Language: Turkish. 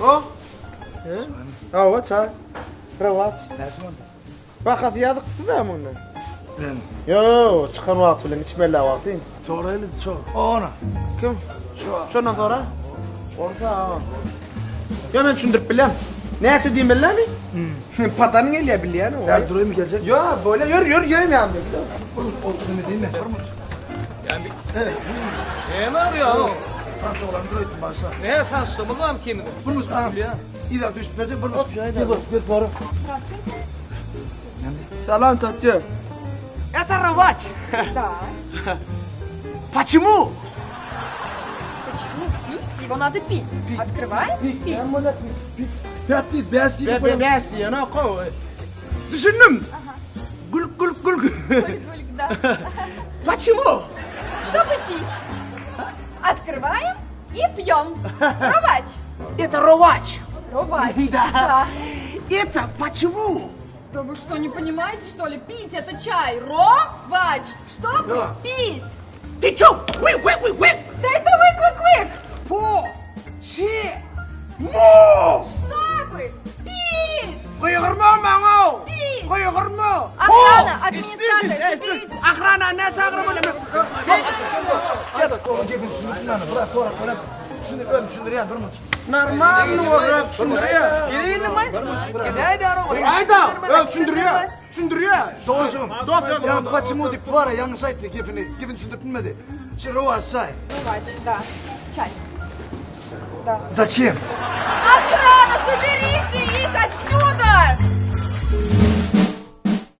О? Ава çay. Kravat. Nesman? Fakat yadık da mı onu? Ben. Yo, çıkan vakti bilen içmeli vakti. Sonra öyle çok. Ona. Kim? Şundan sonra? Orta. Yo ben düşündürüp bilem. Ne açı diyeyim bilem mi? Patanın geliyor biliyor yani. Ya durayım mı gelecek? Yo böyle yürüyorum yani. Ortada değil mi? Yani ne arıyor? Fransa olan durayım başla. Ne tanıştığımız var mı kimdi? Burmuş ağam. İler düşmeyecek burmuş. Bir doğru. Salam tatlı. Это рыбач. Да. Почему? Почему пить? Его надо пить. Открываем, пить. Piyat değil, beyaz değil. Beyaz diye ne koy. Düşündüm. Gülk. Гуль-гуль, да. Почему? Чтобы пить. Открываем и пьем. Ровач. Это ровач. Ровач. Да. Это почему? Да вы что, не понимаете, что ли? Пить это чай. Ровач. Чтобы Да. пить. Ты чё? Вы. Да это вык-вык-вык. Почему? Чтобы пить. Kıyırma bana. Пить. Kıyırma. Охрана, администратор, соберите. Ahrana ne çağırma ne? Ya da doğru gelin şunu planı. Bırak sonra koyalım. Şunu ölüm şunları yan durmuş. Normal olarak düşündürüyor. Gelin mi? Gidelim araba. Ayda, düşündürüyor. Doğrucuğum. Doğru. Ya почему di para yanlış ayıttı gifini şunu bilmedi. Şey rova say. Ровач, да. Чай. Да. Zачем? Охрана, соберите их отсюда!